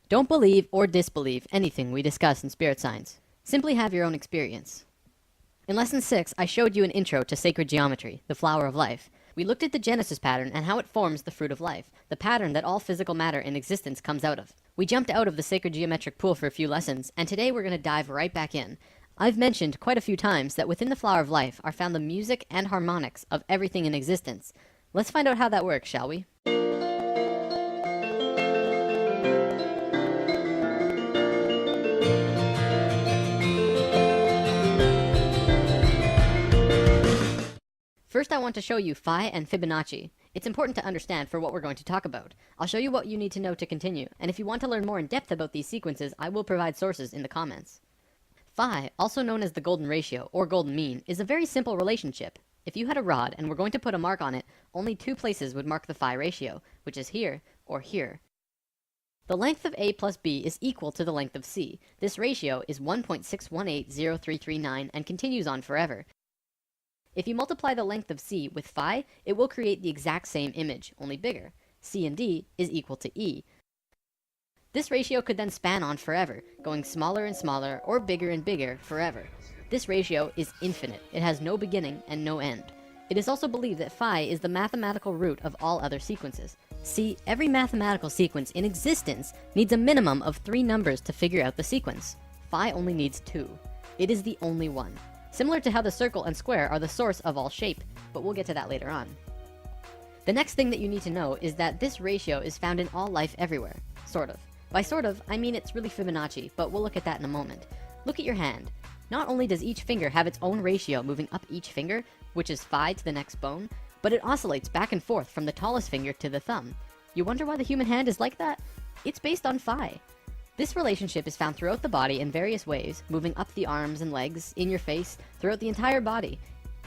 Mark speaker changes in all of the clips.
Speaker 1: Don't believe or disbelieve anything we discuss in spirit science. Simply have your own experience. In Lesson 6, I showed you an intro to sacred geometry, the flower of life. We looked at the Genesis pattern and how it forms the fruit of life, the pattern that all physical matter in existence comes out of. We jumped out of the sacred geometric pool for a few lessons, and today we're going to dive right back in. I've mentioned quite a few times that within the flower of life are found the music and harmonics of everything in existence. Let's find out how that works, shall we? First, I want to show you phi and Fibonacci. It's important to understand for what we're going to talk about. I'll show you what you need to know to continue, and if you want to learn more in depth about these sequences, I will provide sources in the comments. Phi, also known as the golden ratio or golden mean, is a very simple relationship. If you had a rod and were going to put a mark on it, only two places would mark the phi ratio, which is here or here. The length of A plus B is equal to the length of C. This ratio is 1.6180339 and continues on forever. If you multiply the length of C with phi, it will create the exact same image, only bigger. C and D is equal to E. This ratio could then span on forever, going smaller and smaller or bigger and bigger forever. This ratio is infinite. It has no beginning and no end. It is also believed that phi is the mathematical root of all other sequences. See, every mathematical sequence in existence needs a minimum of 3 numbers to figure out the sequence. Phi only needs 2. It is the only one. Similar to how the circle and square are the source of all shape, but we'll get to that later on. The next thing that you need to know is that this ratio is found in all life everywhere. Sort of. By sort of, I mean it's really Fibonacci, but we'll look at that in a moment. Look at your hand. Not only does each finger have its own ratio moving up each finger, which is phi to the next bone, but it oscillates back and forth from the tallest finger to the thumb. You wonder why the human hand is like that? It's based on phi. This relationship is found throughout the body in various ways, moving up the arms and legs, in your face, throughout the entire body.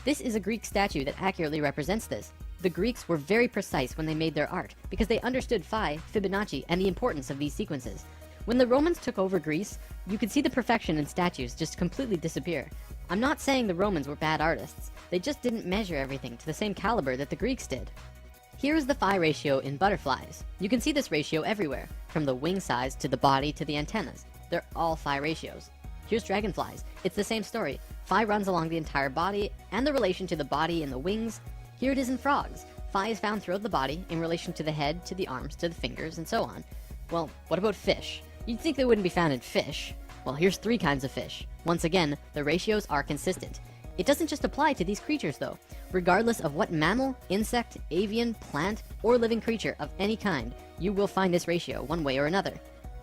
Speaker 1: This is a Greek statue that accurately represents this. The Greeks were very precise when they made their art, because they understood phi, Fibonacci, and the importance of these sequences. When the Romans took over Greece, you could see the perfection in statues just completely disappear. I'm not saying the Romans were bad artists, they just didn't measure everything to the same caliber that the Greeks did. Here is the phi ratio in butterflies. You can see this ratio everywhere, from the wing size to the body to the antennas. They're all phi ratios. Here's dragonflies. It's the same story. Phi runs along the entire body and the relation to the body and the wings. Here it is in frogs. Phi is found throughout the body in relation to the head, to the arms, to the fingers, and so on. Well, what about fish? You'd think they wouldn't be found in fish. Well, here's 3 kinds of fish. Once again, the ratios are consistent. It doesn't just apply to these creatures though. Regardless of what mammal, insect, avian, plant, or living creature of any kind, you will find this ratio one way or another.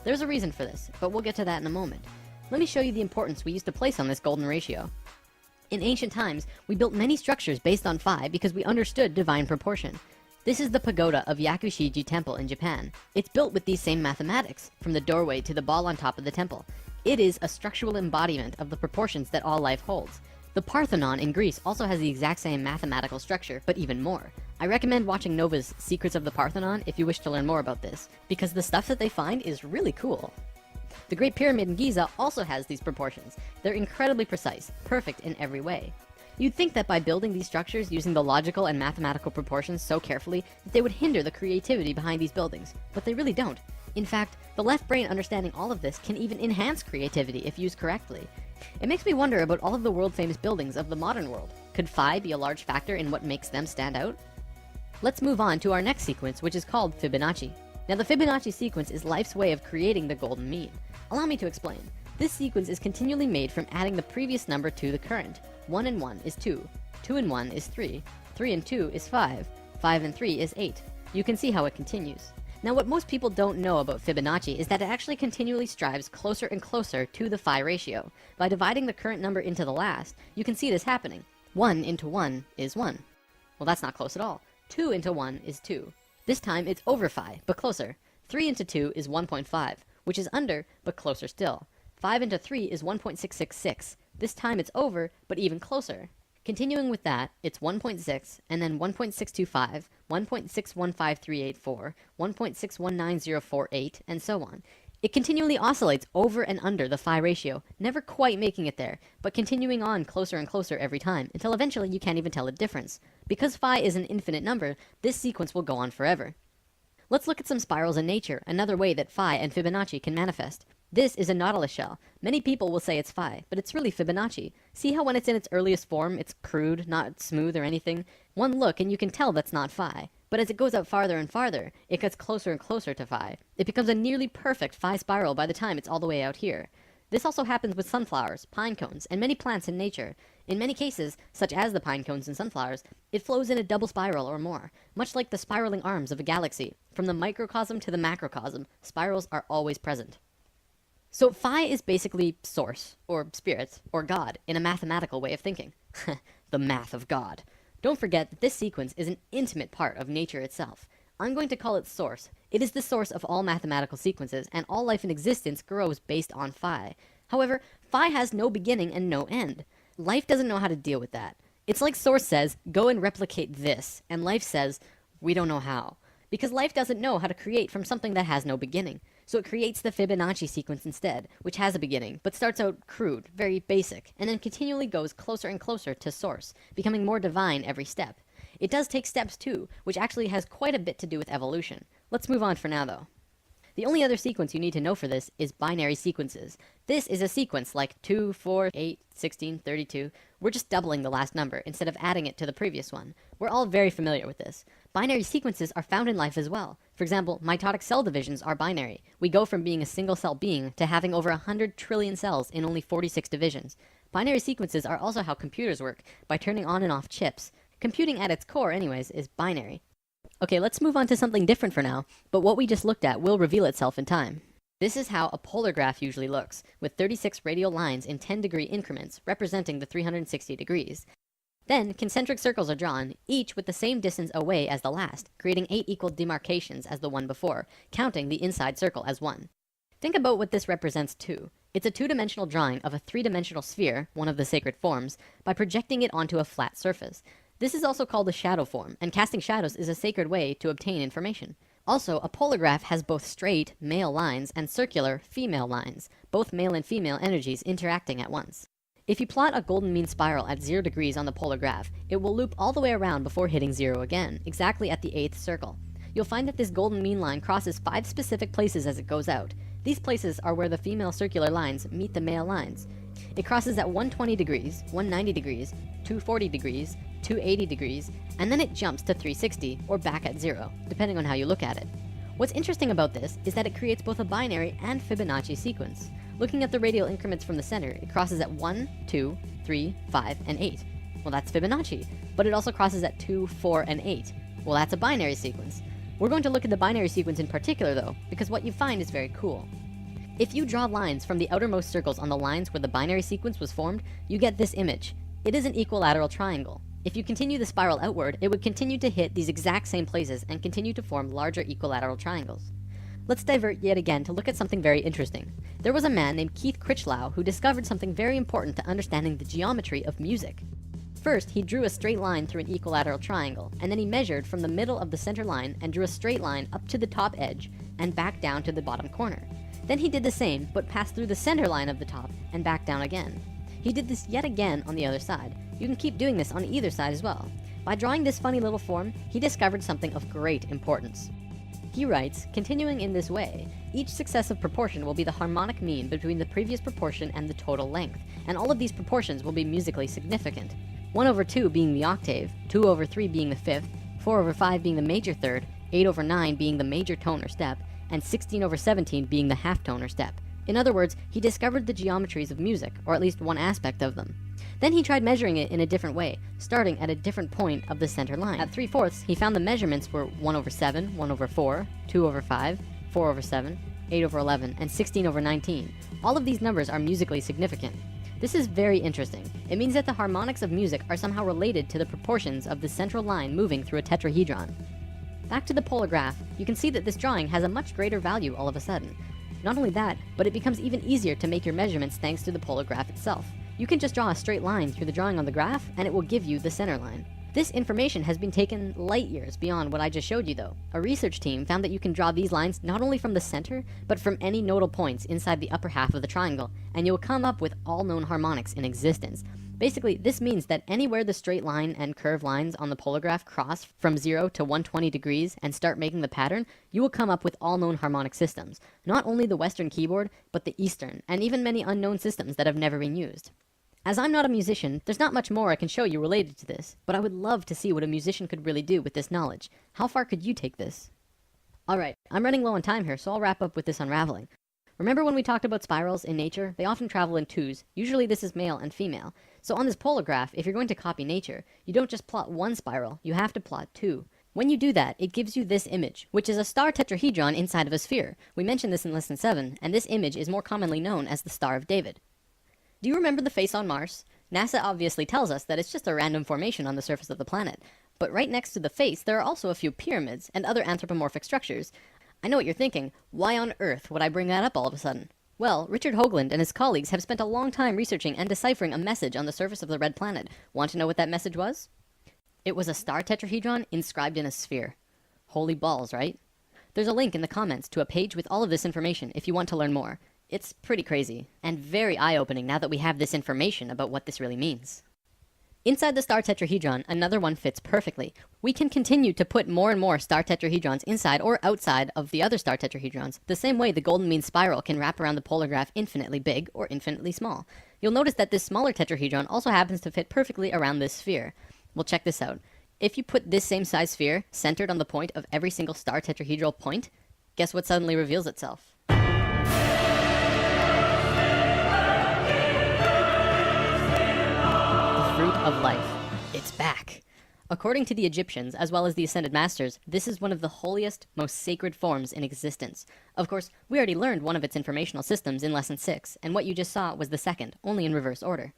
Speaker 1: There's a reason for this, but we'll get to that in a moment. Let me show you the importance we used to place on this golden ratio. In ancient times, we built many structures based on phi because we understood divine proportion. This is the pagoda of Yakushiji Temple in Japan. It's built with these same mathematics, from the doorway to the ball on top of the temple. It is a structural embodiment of the proportions that all life holds. The Parthenon in Greece also has the exact same mathematical structure, but even more. I recommend watching Nova's Secrets of the Parthenon if you wish to learn more about this, because the stuff that they find is really cool. The Great Pyramid in Giza also has these proportions. They're incredibly precise, perfect in every way. You'd think that by building these structures using the logical and mathematical proportions so carefully, that they would hinder the creativity behind these buildings, but they really don't. In fact, the left brain understanding all of this can even enhance creativity if used correctly. It makes me wonder about all of the world-famous buildings of the modern world. Could phi be a large factor in what makes them stand out? Let's move on to our next sequence, which is called Fibonacci. Now, the Fibonacci sequence is life's way of creating the golden mean. Allow me to explain. This sequence is continually made from adding the previous number to the current. 1 and 1 is 2. 2 and 1 is 3. 3 and 2 is 5. 5 and 3 is 8. You can see how it continues. Now, what most people don't know about Fibonacci is that it actually continually strives closer and closer to the phi ratio. By dividing the current number into the last, you can see this happening. 1 into 1 is 1. Well, that's not close at all. 2 into 1 is 2. This time it's over phi, but closer. 3 into 2 is 1.5, which is under, but closer still. 5 into 3 is 1.666. This time it's over, but even closer. Continuing with that, it's 1.6, and then 1.625, 1.615384, 1.619048, and so on. It continually oscillates over and under the phi ratio, never quite making it there, but continuing on closer and closer every time, until eventually you can't even tell the difference. Because phi is an infinite number, this sequence will go on forever. Let's look at some spirals in nature, another way that phi and Fibonacci can manifest. This is a nautilus shell. Many people will say it's phi, but it's really Fibonacci. See how when it's in its earliest form, it's crude, not smooth or anything? One look and you can tell that's not phi. But as it goes out farther and farther, it gets closer and closer to phi. It becomes a nearly perfect phi spiral by the time it's all the way out here. This also happens with sunflowers, pine cones, and many plants in nature. In many cases, such as the pine cones and sunflowers, it flows in a double spiral or more, much like the spiraling arms of a galaxy. From the microcosm to the macrocosm, spirals are always present. So phi is basically source, or spirit, or God, in a mathematical way of thinking. The math of God. Don't forget that this sequence is an intimate part of nature itself. I'm going to call it source. It is the source of all mathematical sequences, and all life in existence grows based on phi. However, phi has no beginning and no end. Life doesn't know how to deal with that. It's like source says, go and replicate this, and life says, we don't know how. Because life doesn't know how to create from something that has no beginning. So it creates the Fibonacci sequence instead, which has a beginning, but starts out crude, very basic, and then continually goes closer and closer to source, becoming more divine every step. It does take steps too, which actually has quite a bit to do with evolution. Let's move on for now though. The only other sequence you need to know for this is binary sequences. This is a sequence like 2, 4, 8, 16, 32. We're just doubling the last number instead of adding it to the previous one. We're all very familiar with this. Binary sequences are found in life as well. For example, mitotic cell divisions are binary. We go from being a single cell being to having over 100 trillion cells in only 46 divisions. Binary sequences are also how computers work, by turning on and off chips. Computing at its core anyways is binary. Okay, let's move on to something different for now, but what we just looked at will reveal itself in time. This is how a polar graph usually looks, with 36 radial lines in 10-degree increments representing the 360 degrees. Then, concentric circles are drawn, each with the same distance away as the last, creating 8 equal demarcations as the one before, counting the inside circle as 1. Think about what this represents too. It's a two-dimensional drawing of a three-dimensional sphere, one of the sacred forms, by projecting it onto a flat surface. This is also called a shadow form, and casting shadows is a sacred way to obtain information. Also, a polar graph has both straight, male lines, and circular, female lines, both male and female energies interacting at once. If you plot a golden mean spiral at 0 degrees on the polar graph, it will loop all the way around before hitting 0 again, exactly at the 8th circle. You'll find that this golden mean line crosses 5 specific places as it goes out. These places are where the female circular lines meet the male lines. It crosses at 120 degrees, 190 degrees, 240 degrees, 280 degrees, and then it jumps to 360, or back at 0, depending on how you look at it. What's interesting about this is that it creates both a binary and Fibonacci sequence. Looking at the radial increments from the center, it crosses at 1, 2, 3, 5, and 8. Well, that's Fibonacci, but it also crosses at 2, 4, and 8. Well, that's a binary sequence. We're going to look at the binary sequence in particular though, because what you find is very cool. If you draw lines from the outermost circles on the lines where the binary sequence was formed, you get this image. It is an equilateral triangle. If you continue the spiral outward, it would continue to hit these exact same places and continue to form larger equilateral triangles. Let's divert yet again to look at something very interesting. There was a man named Keith Critchlow who discovered something very important to understanding the geometry of music. First, he drew a straight line through an equilateral triangle, and then he measured from the middle of the center line and drew a straight line up to the top edge and back down to the bottom corner. Then he did the same, but passed through the center line of the top and back down again. He did this yet again on the other side. You can keep doing this on either side as well. By drawing this funny little form, he discovered something of great importance. He writes, continuing in this way, each successive proportion will be the harmonic mean between the previous proportion and the total length, and all of these proportions will be musically significant. 1/2 being the octave, 2/3 being the fifth, 4/5 being the major third, 8/9 being the major tone or step, and 16/17 being the half tone or step. In other words, he discovered the geometries of music, or at least one aspect of them. Then he tried measuring it in a different way, starting at a different point of the center line. At 3/4, he found the measurements were 1/7, 1/4, 2/5, 4/7, 8/11, and 16/19. All of these numbers are musically significant. This is very interesting. It means that the harmonics of music are somehow related to the proportions of the central line moving through a tetrahedron. Back to the polar graph, you can see that this drawing has a much greater value all of a sudden. Not only that, but it becomes even easier to make your measurements thanks to the polar graph itself. You can just draw a straight line through the drawing on the graph, and it will give you the center line. This information has been taken light years beyond what I just showed you though. A research team found that you can draw these lines not only from the center, but from any nodal points inside the upper half of the triangle, and you'll come up with all known harmonics in existence. Basically, this means that anywhere the straight line and curved lines on the polar graph cross from 0 to 120 degrees and start making the pattern, you will come up with all known harmonic systems. Not only the Western keyboard, but the Eastern, and even many unknown systems that have never been used. As I'm not a musician, there's not much more I can show you related to this, but I would love to see what a musician could really do with this knowledge. How far could you take this? Alright, I'm running low on time here, so I'll wrap up with this unraveling. Remember when we talked about spirals in nature? They often travel in twos. Usually this is male and female. So on this polar graph, if you're going to copy nature, you don't just plot one spiral, you have to plot two. When you do that, it gives you this image, which is a star tetrahedron inside of a sphere. We mentioned this in lesson 7, and this image is more commonly known as the Star of David. Do you remember the face on Mars? NASA obviously tells us that it's just a random formation on the surface of the planet. But right next to the face, there are also a few pyramids and other anthropomorphic structures. I know what you're thinking. Why on earth would I bring that up all of a sudden? Well, Richard Hoagland and his colleagues have spent a long time researching and deciphering a message on the surface of the red planet. Want to know what that message was? It was a star tetrahedron inscribed in a sphere. Holy balls, right? There's a link in the comments to a page with all of this information if you want to learn more. It's pretty crazy, and very eye-opening now that we have this information about what this really means. Inside the star tetrahedron, another one fits perfectly. We can continue to put more and more star tetrahedrons inside or outside of the other star tetrahedrons, the same way the golden mean spiral can wrap around the polar graph infinitely big or infinitely small. You'll notice that this smaller tetrahedron also happens to fit perfectly around this sphere. Well, check this out. If you put this same size sphere centered on the point of every single star tetrahedral point, guess what suddenly reveals itself? Fruit of life. It's back. According to the Egyptians, as well as the Ascended Masters, this is one of the holiest, most sacred forms in existence. Of course, we already learned one of its informational systems in lesson 6, and what you just saw was the second, only in reverse order.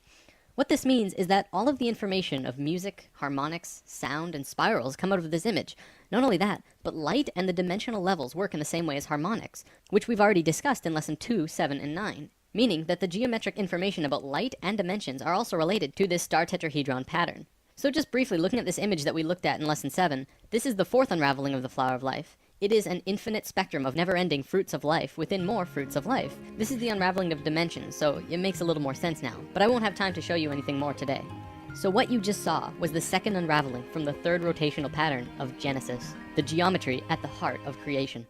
Speaker 1: What this means is that all of the information of music, harmonics, sound, and spirals come out of this image. Not only that, but light and the dimensional levels work in the same way as harmonics, which we've already discussed in lesson 2, 7, and 9. Meaning that the geometric information about light and dimensions are also related to this star tetrahedron pattern. So just briefly looking at this image that we looked at in lesson 7, this is the fourth unraveling of the flower of life. It is an infinite spectrum of never-ending fruits of life within more fruits of life. This is the unraveling of dimensions, so it makes a little more sense now, but I won't have time to show you anything more today. So what you just saw was the second unraveling from the third rotational pattern of Genesis, the geometry at the heart of creation.